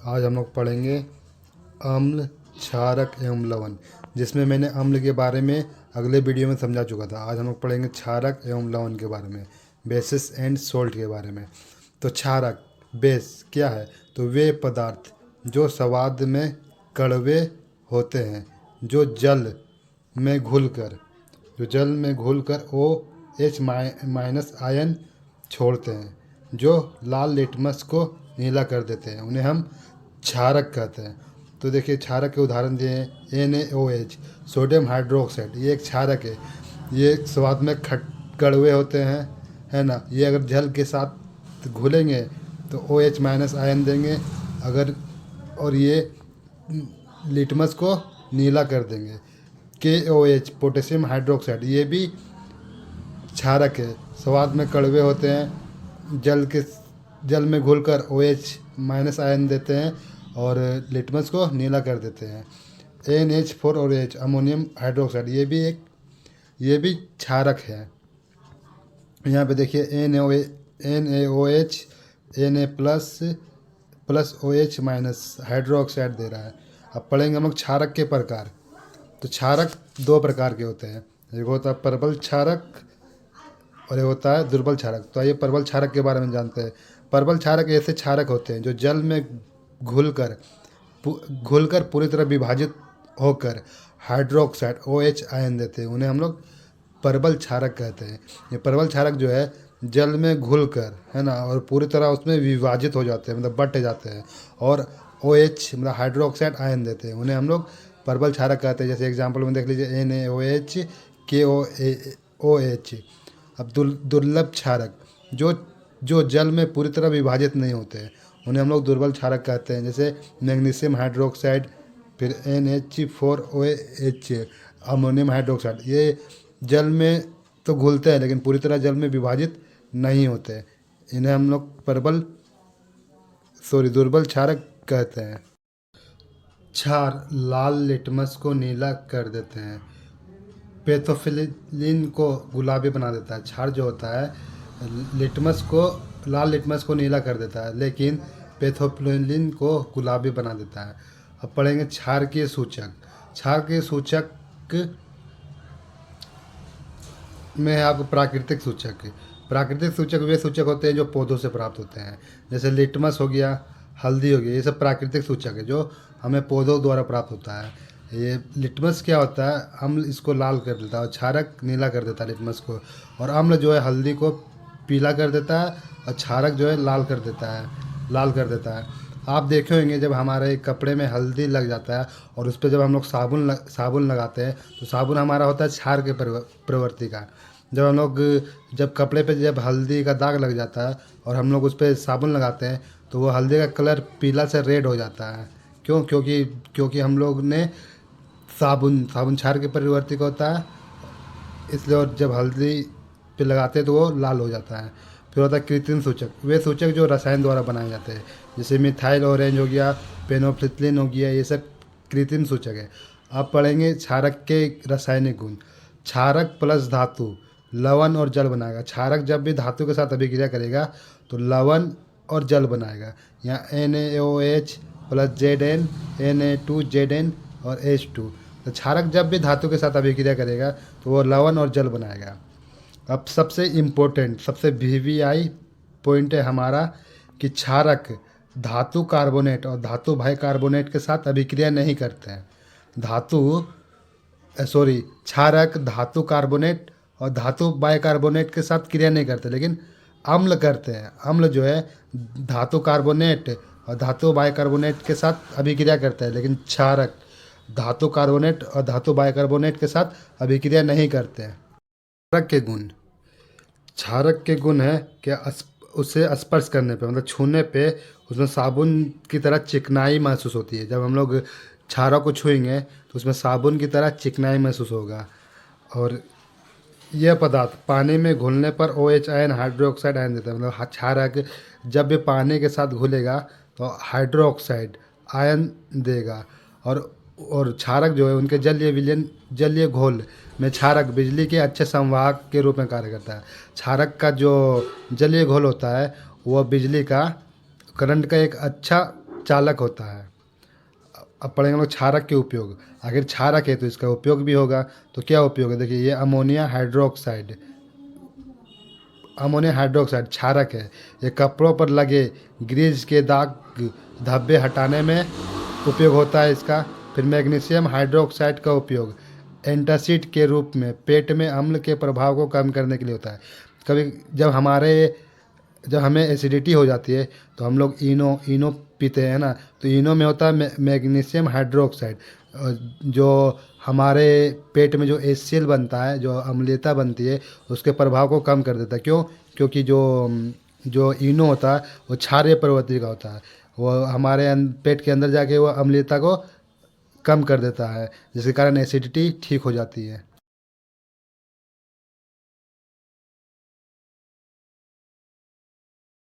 आज हम लोग पढ़ेंगे अम्ल, क्षारक एवं लवण, जिसमें मैंने अम्ल के बारे में अगले वीडियो में समझा चुका था। आज हम लोग पढ़ेंगे क्षारक एवं लवण के बारे में, बेसिस एंड सोल्ट के बारे में। तो क्षारक बेस क्या है? तो वे पदार्थ जो स्वाद में कड़वे होते हैं, जो जल में घुलकर ओ एच माइनस आयन छोड़ते हैं, जो लाल लिटमस को नीला कर देते हैं, उन्हें हम क्षारक कहते हैं। तो देखिए क्षारक के उदाहरण दिए हैं NaOH, सोडियम हाइड्रोक्साइड, ये एक क्षारक है। ये स्वाद में कड़वे होते हैं, है ना। ये अगर जल के साथ घुलेंगे तो OH माइनस आयन देंगे, अगर और ये लिटमस को नीला कर देंगे। KOH, पोटेशियम हाइड्रोक्साइड, ये भी क्षारक है, स्वाद में कड़वे होते हैं, जल में घुलकर OH माइनस आयन देते हैं और लिटमस को नीला कर देते हैं। NH4 और H, अमोनियम हाइड्रोक्साइड, ये भी क्षारक है। यहाँ पे देखिए NaOH, Na plus OH minus hydroxide दे रहा है। अब पढ़ेंगे हम लोग क्षारक के प्रकार। तो क्षारक दो प्रकार के होते हैं, एक होता है प्रबल क्षारक और एक होता है दुर्बल क्षारक। तो आइए प्रबल क्षारक के बारे में जानते हैं। प्रबल क्षारक ऐसे क्षारक होते हैं जो जल में घुलकर पूरी तरह विभाजित होकर हाइड्रोक्साइड OH आयन देते हैं, उन्हें हम लोग प्रबल क्षारक कहते हैं। ये प्रबल क्षारक जो है जल में घुलकर, है ना, और पूरी तरह उसमें विभाजित हो जाते हैं, मतलब बट जाते हैं, और OH मतलब हाइड्रोक्साइड आयन देते हैं, उन्हें हम लोग प्रबल क्षारक कहते हैं। जैसे एग्जांपल में देख लीजिए NaOH, KOH। अब दुर्लभ क्षारक जो जल में पूरी तरह विभाजित नहीं होते हैं, उन्हें हम लोग दुर्बल क्षारक कहते हैं। जैसे मैग्नीशियम हाइड्रोक्साइड, फिर NH4OH, अमोनियम हाइड्रोक्साइड, ये जल में तो घुलते हैं लेकिन पूरी तरह जल में विभाजित नहीं होते, इन्हें हम लोग दुर्बल क्षारक कहते हैं। क्षार लाल लिटमस को नीला कर देते हैं, पेथोफिलिन को गुलाबी बना देता है। क्षार जो होता है लाल लिटमस को नीला कर देता है, लेकिन पेथोफिलिन को गुलाबी बना देता है। अब पढ़ेंगे क्षार के सूचक। क्षार के सूचक में है आपको प्राकृतिक सूचक। प्राकृतिक सूचक वे सूचक होते हैं जो पौधों से प्राप्त होते हैं, जैसे लिटमस हो गया, हल्दी हो गई, ये सब प्राकृतिक सूचक है जो हमें पौधों द्वारा प्राप्त होता है। ये लिटमस क्या होता है, अम्ल इसको लाल कर देता है और क्षारक नीला कर देता है लिटमस को, और अम्ल जो है हल्दी को पीला कर देता है और क्षारक जो है लाल कर देता है। आप देखे होंगे जब हमारे कपड़े में हल्दी लग जाता है और उस पर जब हम लोग साबुन लगाते हैं तो साबुन हमारा होता है क्षार के प्रवृत्ति का। जब कपड़े पे जब हल्दी का दाग लग जाता है और हम लोग उस पर साबुन लगाते हैं तो वो हल्दी का कलर पीला से रेड हो जाता है। क्यों? क्योंकि हम लोग ने साबुन क्षार के प्रवृत्ति का होता है, इसलिए, और जब हल्दी पे लगाते हैं तो वो लाल हो जाता है। फिर होता है कृत्रिम सूचक, वे सूचक जो रसायन द्वारा बनाए जाते हैं, जैसे मिथाइल ऑरेंज हो गया, पेनोफ्थिलिन हो गया, ये सब कृत्रिम सूचक है। अब पढ़ेंगे क्षारक के रासायनिक गुण। क्षारक प्लस धातु लवण और जल बनाएगा। क्षारक जब भी धातु के साथ अभिक्रिया करेगा तो लवण और जल बनाएगा। यहाँ NaOH प्लस Zn, Na2Zn और H2। तो क्षारक जब भी धातु के साथ अभिक्रिया करेगा तो वो लवण और जल बनाएगा। अब सबसे इम्पोर्टेंट, सबसे VVI पॉइंट है हमारा कि क्षारक धातु कार्बोनेट और धातु बाइकार्बोनेट के साथ अभिक्रिया नहीं करते हैं। क्षारक धातु कार्बोनेट और धातु बाइकार्बोनेट के साथ क्रिया नहीं करते, लेकिन अम्ल करते हैं। अम्ल जो है धातु कार्बोनेट और धातु बाइकार्बोनेट के साथ अभिक्रिया करता है, लेकिन क्षारक धातु कार्बोनेट और धातु बाइकार्बोनेट के साथ अभिक्रिया नहीं करते हैं। क्षारक के गुण है कि उसे स्पर्श करने पे, मतलब छूने पे, उसमें साबुन की तरह चिकनाई महसूस होती है। जब हम लोग क्षारक को छुएंगे तो उसमें साबुन की तरह चिकनाई महसूस होगा। और यह पदार्थ पानी में घुलने पर OH आयन हाइड्रोक्साइड आयन देता है, मतलब क्षारक जब भी पानी के साथ घुलेगा तो हाइड्रोक्साइड आयन देगा। और क्षारक जो है उनके जलीय घोल में क्षारक बिजली के अच्छे संवाहक के रूप में कार्य करता है। क्षारक का जो जलीय घोल होता है वो बिजली का करंट का एक अच्छा चालक होता है। अब पढ़ेंगे हम लोग क्षारक के उपयोग। आखिर क्षारक है तो इसका उपयोग भी होगा। तो क्या उपयोग है, देखिए ये अमोनिया हाइड्रोक्साइड क्षारक है। ये कपड़ों पर लगे ग्रीस के दाग धब्बे हटाने में उपयोग होता है इसका। फिर मैग्नीशियम हाइड्रोक्साइड का उपयोग एंटासिड के रूप में पेट में अम्ल के प्रभाव को कम करने के लिए होता है। कभी जब हमें एसिडिटी हो जाती है तो हम लोग इनो पीते हैं ना, तो इनो में होता है मैग्नीशियम हाइड्रोक्साइड, जो हमारे पेट में जो HCl बनता है, जो अम्लीयता बनती है, उसके प्रभाव को कम कर देता है। क्यों? क्योंकि जो इनो होता है वो क्षारीय प्रवृत्ति का होता है। वो हमारे पेट के अंदर जाके वो अम्लीयता को कम कर देता है, जिसके कारण एसिडिटी ठीक हो जाती है।